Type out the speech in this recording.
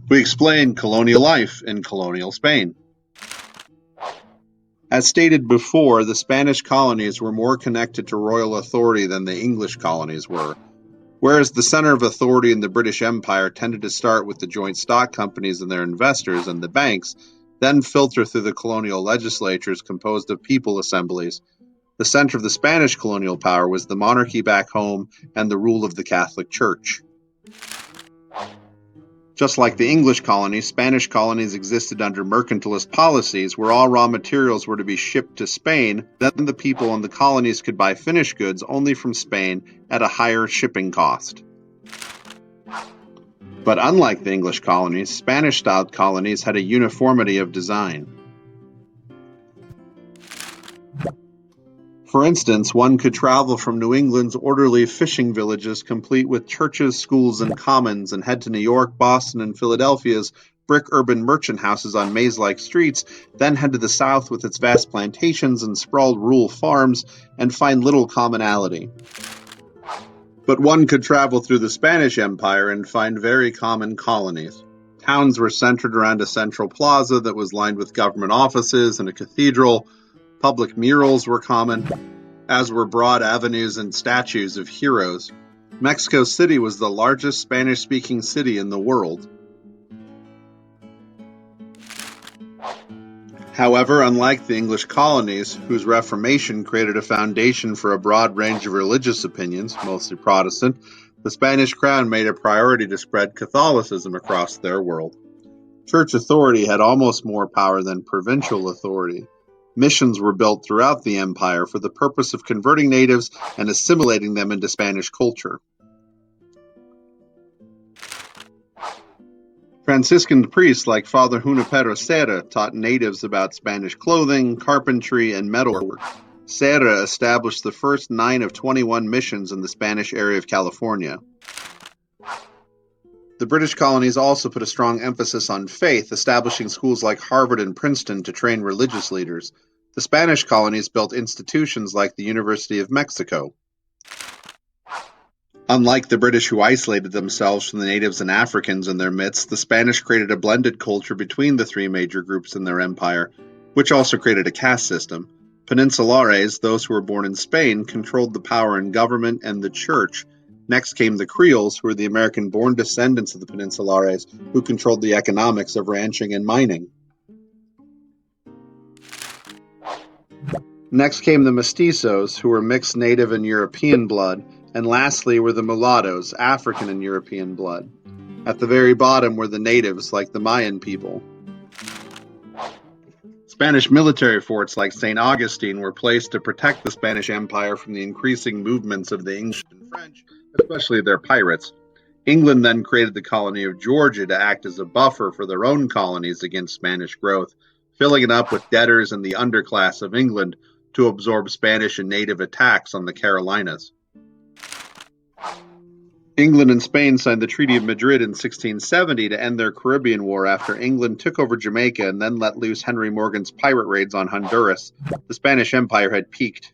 We explain colonial life in colonial Spain. As stated before, the Spanish colonies were more connected to royal authority than the English colonies were. Whereas the center of authority in the British Empire tended to start with the joint stock companies and their investors and the banks, then filter through the colonial legislatures composed of people assemblies. The center of the Spanish colonial power was the monarchy back home and the rule of the Catholic Church. Just like the English colonies, Spanish colonies existed under mercantilist policies where all raw materials were to be shipped to Spain, then the people in the colonies could buy finished goods only from Spain at a higher shipping cost. But unlike the English colonies, Spanish-styled colonies had a uniformity of design. For instance, one could travel from New England's orderly fishing villages complete with churches, schools, and commons, and head to New York, Boston, and Philadelphia's brick urban merchant houses on maze-like streets, then head to the South with its vast plantations and sprawled rural farms, and find little commonality. But one could travel through the Spanish Empire and find very common colonies. Towns were centered around a central plaza that was lined with government offices and a cathedral. Public murals were common, as were broad avenues and statues of heroes. Mexico City was the largest Spanish-speaking city in the world. However, unlike the English colonies, whose Reformation created a foundation for a broad range of religious opinions, mostly Protestant, the Spanish crown made a priority to spread Catholicism across their world. Church authority had almost more power than provincial authority. Missions were built throughout the empire for the purpose of converting natives and assimilating them into Spanish culture. Franciscan priests like Father Junipero Serra taught natives about Spanish clothing, carpentry, and metalwork. Serra established the first 9 of 21 missions in the Spanish area of California. The British colonies also put a strong emphasis on faith, establishing schools like Harvard and Princeton to train religious leaders. The Spanish colonies built institutions like the University of Mexico. Unlike the British, who isolated themselves from the natives and Africans in their midst, the Spanish created a blended culture between the 3 major groups in their empire, which also created a caste system. Peninsulares, those who were born in Spain, controlled the power in government and the church. Next came the Creoles, who were the American-born descendants of the Peninsulares, who controlled the economics of ranching and mining. Next came the Mestizos, who were mixed native and European blood, and lastly were the mulattoes, African and European blood. At the very bottom were the natives, like the Mayan people. Spanish military forts like St. Augustine were placed to protect the Spanish Empire from the increasing movements of the English and French, especially their pirates. England then created the colony of Georgia to act as a buffer for their own colonies against Spanish growth, filling it up with debtors and the underclass of England to absorb Spanish and native attacks on the Carolinas. England and Spain signed the Treaty of Madrid in 1670 to end their Caribbean War after England took over Jamaica and then let loose Henry Morgan's pirate raids on Honduras. The Spanish Empire had peaked.